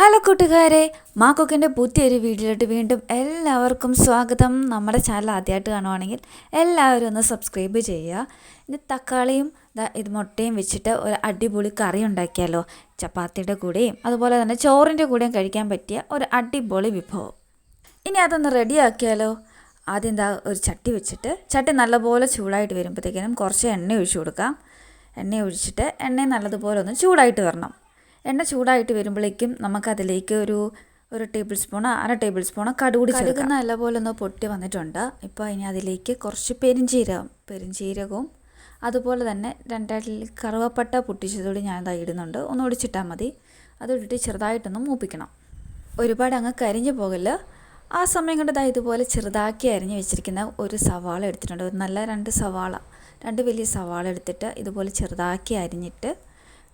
Hello കൂട്ടുകാരെ, മാക്കൊക്കിൻ്റെ പുതിയൊരു വീഡിയോയിലോട്ട് വീണ്ടും എല്ലാവർക്കും സ്വാഗതം. നമ്മുടെ ചാനൽ ആദ്യമായിട്ട് കാണുവാണെങ്കിൽ എല്ലാവരും ഒന്ന് സബ്സ്ക്രൈബ് ചെയ്യുക. ഇനി തക്കാളിയും ഇത് മുട്ടയും വെച്ചിട്ട് ഒരു അടിപൊളി കറി ഉണ്ടാക്കിയാലോ. ചപ്പാത്തിയുടെ കൂടെയും അതുപോലെ തന്നെ ചോറിൻ്റെ കൂടെയും കഴിക്കാൻ പറ്റിയ ഒരു അടിപൊളി വിഭവം. ഇനി അതൊന്ന് റെഡിയാക്കിയാലോ. ആദ്യം ഒരു ചട്ടി വെച്ചിട്ട് ചട്ടി നല്ലപോലെ ചൂടായിട്ട് വരുമ്പോഴത്തേക്കിനും കുറച്ച് എണ്ണ ഒഴിച്ചു കൊടുക്കാം. എണ്ണ ഒഴിച്ചിട്ട് എണ്ണ നല്ലതുപോലെ ഒന്ന് ചൂടായിട്ട് വരണം. എണ്ണ ചൂടായിട്ട് വരുമ്പോഴേക്കും നമുക്കതിലേക്ക് ഒരു ടേബിൾ സ്പൂണോ അര ടേബിൾ സ്പൂണോ കടുക് നല്ലപോലെ ഒന്ന് പൊട്ടി വന്നിട്ടുണ്ട്. ഇപ്പോൾ ഇനി അതിലേക്ക് കുറച്ച് പെരിഞ്ചീരകവും അതുപോലെ തന്നെ രണ്ടായിട്ട് കറുവപ്പട്ട പൊട്ടിച്ചതോടെ ഞാൻ ഇടുന്നുണ്ട്. ഒന്ന് ഒടിച്ചിട്ടാൽ മതി. അതിട്ടിട്ട് ചെറുതായിട്ടൊന്ന് മൂപ്പിക്കണം. ഒരുപാട് അങ്ങ് കരിഞ്ഞു പോകല്ല. ആ സമയം കൊണ്ട് ഇതുപോലെ ചെറുതാക്കി അരിഞ്ഞ് വെച്ചിരിക്കുന്ന ഒരു സവാള എടുത്തിട്ടുണ്ട്. ഒരു നല്ല രണ്ട് വലിയ സവാള എടുത്തിട്ട് ഇതുപോലെ ചെറുതാക്കി അരിഞ്ഞിട്ട്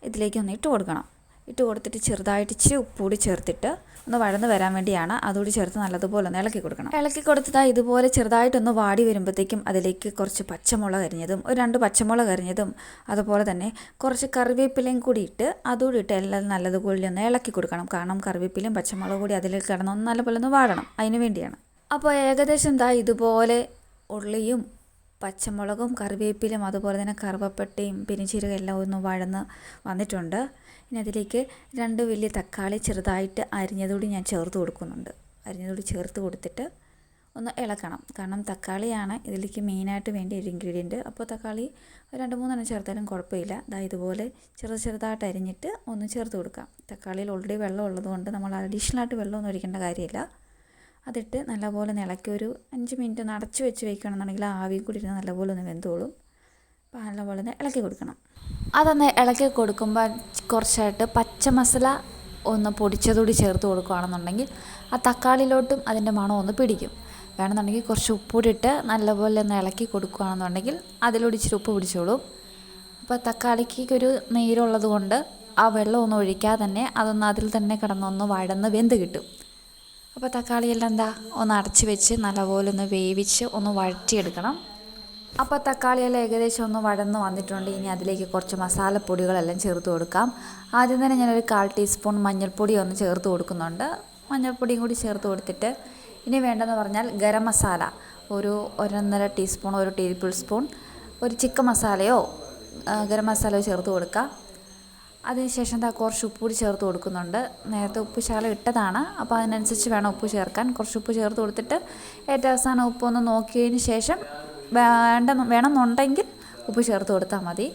ഇതിലേക്ക് ഇട്ട് കൊടുക്കണം. ഇട്ട് കൊടുത്തിട്ട് ചെറുതായിട്ട് ഇച്ചിരി ഉപ്പുകൂടി ചേർത്തിട്ട് ഒന്ന് വഴന്ന് വരാൻ വേണ്ടിയാണ്. അതുകൂടി ചേർത്ത് നല്ലതുപോലെ ഒന്ന് ഇളക്കി കൊടുക്കണം. ഇളക്കി കൊടുത്തിട്ട് ഇതുപോലെ ചെറുതായിട്ടൊന്ന് വാടി വരുമ്പോഴത്തേക്കും അതിലേക്ക് കുറച്ച് പച്ചമുളക് അരിഞ്ഞതും ഒരു 2 പച്ചമുളക് അരിഞ്ഞതും അതുപോലെ തന്നെ കുറച്ച് കറിവേപ്പിലയും കൂടി ഇട്ട് അതുകൂടി ഇട്ട് എല്ലാം നല്ലതുപോലെ ഒന്ന് ഇളക്കി കൊടുക്കണം. കാരണം കറിവേപ്പിലയും പച്ചമുളക് കൂടി അതിലേക്ക് കിടന്ന് നല്ലപോലെ ഒന്ന് വാടണം. അതിന് വേണ്ടിയാണ്. അപ്പോൾ ഏകദേശം ഇതുപോലെ ഉള്ളിയും പച്ചമുളകും കറിവേപ്പിലും അതുപോലെ തന്നെ കറുവപ്പട്ടയും പെരിഞ്ചീരകം എല്ലാം ഒന്ന് വഴന്ന് വന്നിട്ടുണ്ട്. ഇനി അതിലേക്ക് 2 വലിയ തക്കാളി ചെറുതായിട്ട് അരിഞ്ഞതുകൂടി ഞാൻ ചേർത്ത് കൊടുക്കുന്നുണ്ട്. അരിഞ്ഞതുകൂടി ചേർത്ത് കൊടുത്തിട്ട് ഒന്ന് ഇളക്കണം. കാരണം തക്കാളിയാണ് ഇതിലേക്ക് മെയിനായിട്ട് വേണ്ട ഒരു ഇൻഗ്രീഡിയൻറ്റ്. അപ്പോൾ തക്കാളി 2-3 ചേർത്താലും കുഴപ്പമില്ല. ഇതുപോലെ ചെറുതായിട്ട് അരിഞ്ഞിട്ട് ഒന്ന് ചേർത്ത് കൊടുക്കാം. തക്കാളിയിൽ ഓൾറെഡി വെള്ളം ഉള്ളതുകൊണ്ട് നമ്മൾ അഡീഷണലായിട്ട് വെള്ളമൊന്നും ഒഴിക്കേണ്ട കാര്യമില്ല. അതിട്ട് നല്ലപോലെ ഇളക്കി ഒരു 5 മിനിറ്റ് ഒന്ന് അടച്ച് വെച്ച് വയ്ക്കുകയാണെന്നുണ്ടെങ്കിൽ ആവിയും കൂടി ഇരുന്ന് നല്ലപോലെ ഒന്ന് വെന്തോളും. അപ്പോൾ നല്ലപോലെ ഒന്ന് ഇളക്കി കൊടുക്കണം. അതൊന്ന് ഇളക്കി കൊടുക്കുമ്പോൾ കുറച്ചായിട്ട് പച്ച മസാല ഒന്ന് പൊടിച്ചതുകൂടി ചേർത്ത് കൊടുക്കുകയാണെന്നുണ്ടെങ്കിൽ ആ തക്കാളിയിലോട്ടും അതിൻ്റെ മണം ഒന്ന് പിടിക്കും. വേണമെന്നുണ്ടെങ്കിൽ കുറച്ച് ഉപ്പൂടിട്ട് നല്ലപോലെ ഒന്ന് ഇളക്കി കൊടുക്കുകയാണെന്നുണ്ടെങ്കിൽ അതിലൂടെ ഇച്ചിരി ഉപ്പ് പിടിച്ചോളും. അപ്പോൾ തക്കാളിക്ക് ഒരു നീരുള്ളത് കൊണ്ട് ആ വെള്ളം ഒന്നും ഒഴിക്കാതെ തന്നെ അതൊന്ന് അതിൽ തന്നെ കിടന്നൊന്ന് വഴന്ന് വെന്ത് കിട്ടും. അപ്പോൾ തക്കാളിയെല്ലാം ഒന്ന് അടച്ച് വെച്ച് നല്ലപോലെ ഒന്ന് വേവിച്ച് ഒന്ന് വഴറ്റിയെടുക്കണം. അപ്പോൾ തക്കാളിയെല്ലാം ഏകദേശം ഒന്ന് വഴന്ന് വന്നിട്ടുണ്ട്. ഇനി അതിലേക്ക് കുറച്ച് മസാലപ്പൊടികളെല്ലാം ചേർത്ത് കൊടുക്കാം. ആദ്യം തന്നെ ഞാനൊരു 1/4 ടീസ്പൂൺ മഞ്ഞൾപ്പൊടി ഒന്ന് ചേർത്ത് കൊടുക്കുന്നുണ്ട്. മഞ്ഞൾപ്പൊടിയും കൂടി ചേർത്ത് കൊടുത്തിട്ട് ഇനി വേണ്ടതെന്ന് പറഞ്ഞാൽ ഗരം മസാല ഒരു 1.5 ടീസ്പൂൺ 1 ടേബിൾ സ്പൂൺ ഒരു ചിക്കൻ മസാലയോ ഗരം മസാലയോ ചേർത്ത് കൊടുക്കാം. അതിനുശേഷം കുറച്ച് ഉപ്പ് കൂടി ചേർത്ത് കൊടുക്കുന്നുണ്ട്. നേരത്തെ ഉപ്പ് ശകലം ഇട്ടതാണ്. അപ്പോൾ അതിനനുസരിച്ച് വേണം ഉപ്പ് ചേർക്കാൻ. കുറച്ച് ഉപ്പ് ചേർത്ത് കൊടുത്തിട്ട് ഏറ്റവും അവസാനം ഉപ്പൊന്ന് നോക്കിയതിന് ശേഷം വേണമെന്നുണ്ടെങ്കിൽ ഉപ്പ് ചേർത്ത് കൊടുത്താൽ മതി.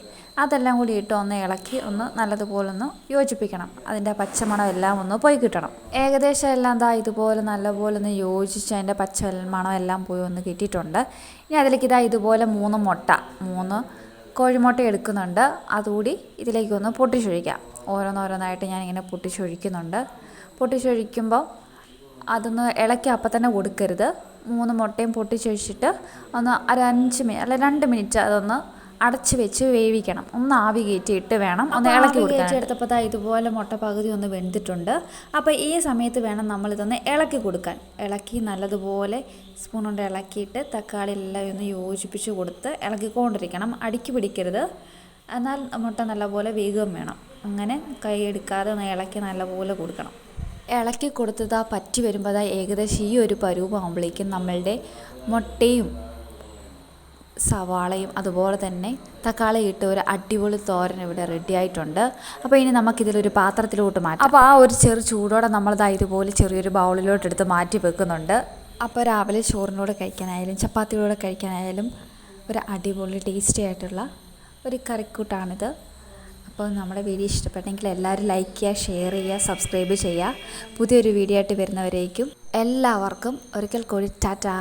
അതെല്ലാം കൂടി ഇട്ട് ഒന്ന് ഇളക്കി ഒന്ന് നല്ലതുപോലെ ഒന്ന് യോജിപ്പിക്കണം. അതിൻ്റെ പച്ചമണം എല്ലാം ഒന്ന് പോയി കിട്ടണം. ഏകദേശം എല്ലാം ഇതുപോലെ നല്ലപോലെ ഒന്ന് യോജിച്ച് അതിൻ്റെ പച്ചമണം എല്ലാം പോയി ഒന്ന് കിട്ടിയിട്ടുണ്ട്. ഇനി അതിലേക്ക് ഇതുപോലെ 3 കോഴിമുട്ട എടുക്കുന്നുണ്ട്. അതുകൂടി ഇതിലേക്കൊന്ന് പൊട്ടിച്ചൊഴിക്കാം. ഓരോന്നായിട്ട് ഞാനിങ്ങനെ പൊട്ടിച്ചൊഴിക്കുന്നുണ്ട്. പൊട്ടിച്ചൊഴിക്കുമ്പോൾ അതൊന്ന് ഇളക്കി അപ്പം തന്നെ കൊടുക്കരുത്. 3 മുട്ടയും പൊട്ടിച്ചൊഴിച്ചിട്ട് ഒന്ന് ഒരു 5 മിനിറ്റ് അല്ല 2 മിനിറ്റ് അതൊന്ന് അടച്ച് വെച്ച് വേവിക്കണം. ഒന്ന് ആവി കയറ്റിയിട്ട് വേണം ഒന്ന് ഇളക്കി കൊടുക്കാൻ. എടുത്തപ്പോൾ ഇതുപോലെ മുട്ട പകുതി ഒന്ന് വെന്തിട്ടുണ്ട്. അപ്പോൾ ഈ സമയത്ത് വേണം നമ്മളിതൊന്ന് ഇളക്കി കൊടുക്കാൻ. ഇളക്കി നല്ലതുപോലെ സ്പൂൺ കൊണ്ട് ഇളക്കിയിട്ട് തക്കാളി എല്ലാം ഒന്ന് യോജിപ്പിച്ച് കൊടുത്ത് ഇളക്കിക്കൊണ്ടിരിക്കണം. അടുക്കി പിടിക്കരുത്. എന്നാൽ മുട്ട നല്ലപോലെ വേഗം വേണം. അങ്ങനെ കൈ എടുക്കാതെ ഒന്ന് ഇളക്കി നല്ലപോലെ കൊടുക്കണം. ഇളക്കി കൊടുത്തത് പറ്റി വരുമ്പോൾ ഏകദേശം ഈ ഒരു പരുവമാകുമ്പോഴേക്കും നമ്മളുടെ മുട്ടയും സവാളയും അതുപോലെ തന്നെ തക്കാളി ഇട്ട് ഒരു അടിപൊളി തോരൻ ഇവിടെ റെഡി ആയിട്ടുണ്ട്. അപ്പോൾ ഇനി നമുക്കിതിലൊരു പാത്രത്തിലോട്ട് മാറ്റാം. അപ്പോൾ ആ ഒരു ചൂടോടെ ഇതുപോലെ ചെറിയൊരു ബൗളിലോട്ട് എടുത്ത് മാറ്റി വെക്കുന്നുണ്ട്. അപ്പോൾ രാവിലെ ചോറിനോട് കഴിക്കാനായാലും ചപ്പാത്തിയോടെ കഴിക്കാനായാലും ഒരു അടിപൊളി ടേസ്റ്റി ആയിട്ടുള്ള ഒരു കറിക്കൂട്ടാണിത്. അപ്പോൾ നമ്മുടെ വീഡിയോ ഇഷ്ടപ്പെട്ടെങ്കിൽ എല്ലാവരും ലൈക്ക് ചെയ്യുക, ഷെയർ ചെയ്യുക, സബ്സ്ക്രൈബ് ചെയ്യുക. പുതിയൊരു വീഡിയോ ആയിട്ട് വരുന്നവരേക്കും എല്ലാവർക്കും ഒരിക്കൽ കൂടി ടാറ്റാ.